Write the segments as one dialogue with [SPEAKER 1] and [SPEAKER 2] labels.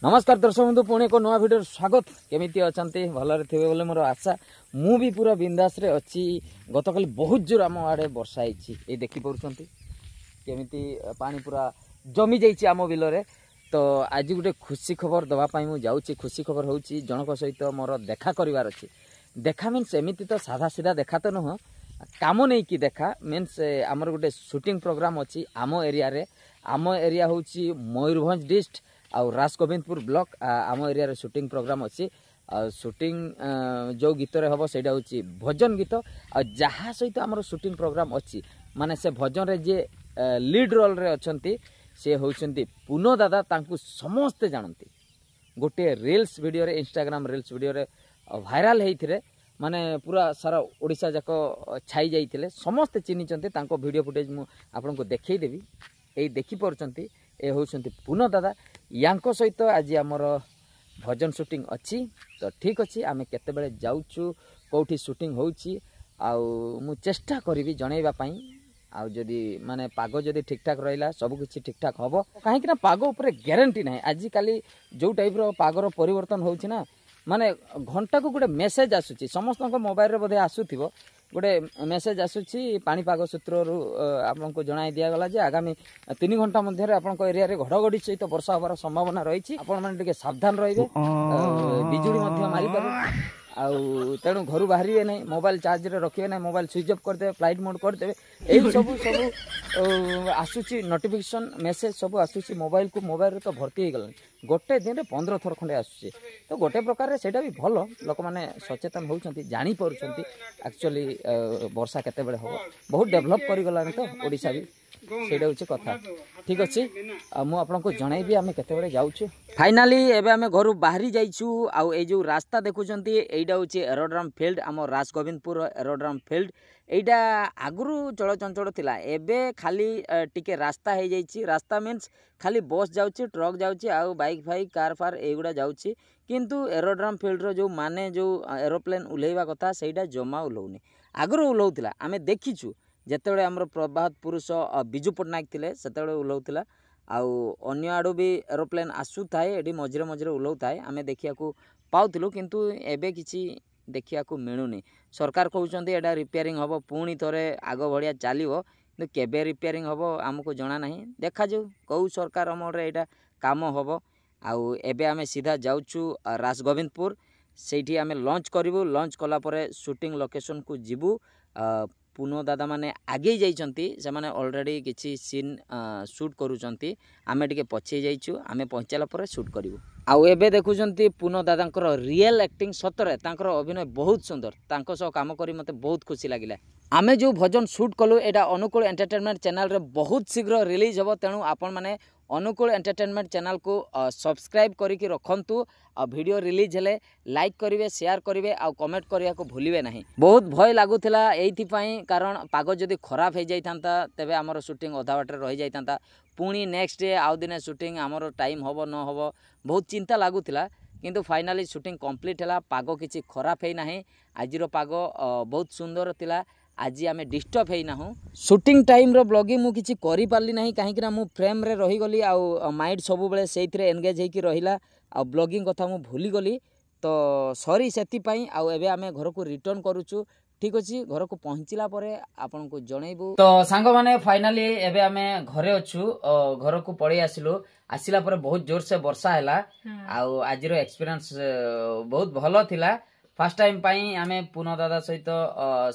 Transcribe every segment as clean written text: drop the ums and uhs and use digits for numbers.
[SPEAKER 1] नमस्कार दर्शक बंधु पुणी एक नया भिडियो स्वागत केमिति अछंती भलरे थिबे बोले मोर आशा मु भी पूरा बिंदास रे अछि गतकाली बहुत जोर आम आड़े वर्षा होईछि ए देखि परुछंती केमिति पानी पूरा जमी जाईछि आम बिल रे तो आज गोटे खुशी खबर दवा पई मु जाउछि खुशी खबर होउछि जनक सहित मोर देखा करिवार अछि देखा मीन्स एमिति तो साधा सीधा देखा तो नह काम नहीं कि देखा मीन्स आमर गोटे शूटिंग प्रोग्राम अछि आम एरिया होउछि मयूरभंज डिस्ट्रिक्ट आउ राजगोविंदपुर ब्लॉक आम एरिया रे शूटिंग प्रोग्राम अच्छी शूटिंग जो गीत रे हबो सेटा होची भजन गीत आ जहा सहित आमर शूटिंग प्रोग्राम अच्छी माने से भजन रे जे लीड रोल रे अछंती से होउछंती पुनो दादा तांकु समस्त जानती गोटे रील्स वीडियो रे इंस्टाग्राम रील्स वीडियो रे वायरल हेइथिरे माने पूरा सारा ओडिसा जाको छाई जाइथिले समस्त चिन्हिचंती तांको वीडियो फुटेज मु आपनको देखै देबी एई देखि परचंती ए होउछंती पुनो दादा यांको सहित आज आमर भजन शूटिंग अच्छी तो ठीक अच्छी आम केते बेले जाउछु कोठी शूटिंग होउछि आउ मु चेष्टा करिवि जणैबा पई आउ जदी माने पागो जदी ठीक ठाक रहिला सब किछि ठीक ठाक हबो काहे कि ना पागो ऊपर ग्यारंटी नाही आज काली जो टाइप रो पागो परिवर्तन होउछि ना माने घंटा को गोटे मेसेज आसुछि समस्त मोबाइल रे बोधे आसुथिबो गोटे मेसेज आसुछि पाणीपाग सूत्रु आपको जणाई दिया गला जे आगामी 3 घंटा मध्य आपन एरिया रे घड़घड़ी सहित वर्षा होबार संभावना रही आपण माने टिके सावधान रहिबे बिजुली मध्य मारी पारे आउ तेणु घर बाहर नहीं मोबाइल चार्ज रे रखिए ना मोबाइल स्विच ऑफ करदे फ्लाइट मोड करदे एई सब आसुची नोटिफिकेशन मेसेज सब आसुची मोबाइल को मोबाइल रे तो भर्ती हो गला गोटे दिन रे 15 थर खंडे आसुची तो गोटे प्रकार रे सेटा भी भलो लोक माने सचेतन होउछंती जानि परुछंती एक्चुअली वर्षा केते बेले हो बहुत डेवलप करि गला तो ओडिसा भी सेटा होची कथा ठीक अछि मु आपनको जणाइबी आमे केते बेले जाउछु फाइनली एबे आमे घरु बाहरी जाइछु आ ए जो रास्ता देखुछंती एइडा होची एरोड्रम फील्ड आम राजगोविंदपुर एरोड्रम फील्ड एइडा आगुरु चलचंचल थिला एबे खाली टिके रास्ता हे जाइछि रास्ता मीन्स खाली बस जाउछि ट्रक जाउछि आ बाइक फाइक कार फार एगुडा जाउछि किंतु एरोड्रम फील्ड रो जो माने जो एरोप्लेन उलेइबा कथा सेइडा जमा उलौनी आगुरु उलौतिला आमे देखिछु जेतेबेले हमर प्रभात पुरुष बिजू पटनायक थिले सेतेबेले उलौतिला आउ अन्य आडू भी एरोप्लेन आसु थाए एडी मझिरे मझिरे उलौ थाए आमे देखिया को पाउथिलु किंतु एबे किछि देखिया को मिलुनी सरकार कहउचंती एडा रिपेयरिंग हबो पुणी थरे आगो भड़िया चलिबो किंतु केबे रिपेयरिंग हबो हमको जणा नाही देखा जो कहू सरकार अमरे एडा काम हबो आउ एबे आमे सीधा जाउछु राजगोविंदपुर सेठी आमे लॉन्च करिवु लॉन्च कला परे शूटिंग लोकेशन को जिबु पुनो दादा माने आगे जाइछंती से माने ऑलरेडी किछि सीन शूट करूछंती आमे टिके पछे जाइछु आमे पहुंचला परे शूट करिवु आउ एबे देखुछंती पुनो दादांकर रियल एक्टिंग सतरे तांकर अभिनय बहुत सुंदर तांको सह काम करी मते बहुत खुशी लागिला आमे जो भजन शूट कलु एडा अनुकूल एंटरटेनमेंट चैनल रे बहुत शीघ्र रिलीज हबो तेणु आपण माने अनुकूल एंटरटेनमेंट चैनल को सब्सक्राइब करिके रखंतु आ वीडियो रिलीज हेले लाइक करिवे शेयर करिवे आ कमेंट करिया को भूलिवे नाही बहुत भय लागुथिला एथि पई कारण पागो जदी खराब हे जाई थांता तबे हमर शूटिंग अधा बाटे रहि जाई थांता पुणी नेक्स्ट डे आउ दिने शूटिंग हमर टाइम हबो न हबो बहुत चिंता लागुथिला किंतु फाइनली शूटिंग कंप्लीट हला पागो किछि खराब हे नाही आजिरो पागो बहुत सुंदर थिला आज आमे डिस्टर्ब है ना शूटिंग टाइम रो ब्लॉगिंग मु किछि करि पारली नाही काहे कि ना मु फ्रेम रे रही गली आ माइंड सब बेले सेइथरे एंगेज हेकी रहिला आ ब्लॉगिंग कथा मु भूली गली तो सॉरी सेति पई आ एबे आमे घर को रिटर्न करूछु ठीक अछि घर को पहुंचिला परे आपन को जणैबु तो सांग माने फाइनली एबे आमे घरे अछु घर को पळी आसिलु आसिला परे बहुत जोर से वर्षा हैला आ आजिरो एक्सपीरियंस बहुत भलो थिला फर्स्ट टाइम पाई आमे पुनो दादा सहित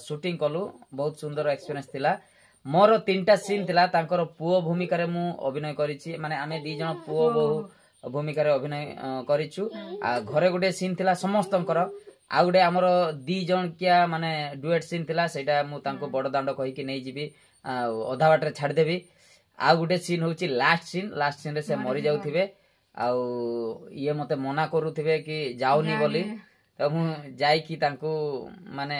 [SPEAKER 1] शूटिंग कलु बहुत सुंदर एक्सपीरियंस थिला मोर 3टा सीन थिला तांकर पुओ भूमिका रे मु अभिनय करिछि माने आमे 2 जण पुओ बहु भूमिका रे अभिनय करिछु आ घरे गुटे सीन थिला समस्तंकर आ गुटे हमर 2 जण किया माने डुएट सीन थिला सेटा मु तांको बड़ दांड कहि कि नै जिबी अधा बाट रे छाड़ देबी आ गुटे सीन होछि लास्ट सीन रे से मरि जाउथिबे आ ये मते मना करूथिबे कि जाउनी बोली तो मु जाई कि तांको माने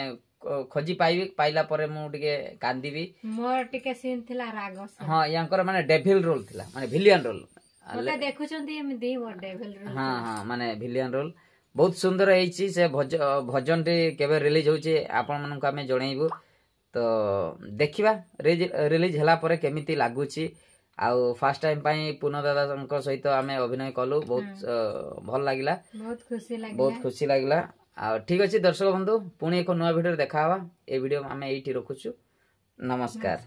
[SPEAKER 1] खोजी पाइला परे मु टिके कांदीबी
[SPEAKER 2] मोर टिके सीन थिला राग
[SPEAKER 1] हां यांकर माने डेविल रोल थिला माने विलियन रोल
[SPEAKER 2] ओला देखुचंती हम दी वो डेविल रोल
[SPEAKER 1] हां हां माने विलियन रोल बहुत सुंदर हेछि से भजन रे केबे रिलीज होछि आपन मन को हमें जणैबु तो देखिबा रिलीज हला परे केमिति लागुछि आउ फास्ट टाइम पूर्ण दादा सहित आम अभिनय कलु बहुत भल लगिला बहुत खुशी लगिला ठीक अच्छे दर्शक बंधु पुणी एक नुआ भिडियो देखा ए वीडियो आम ये रखुचु नमस्कार।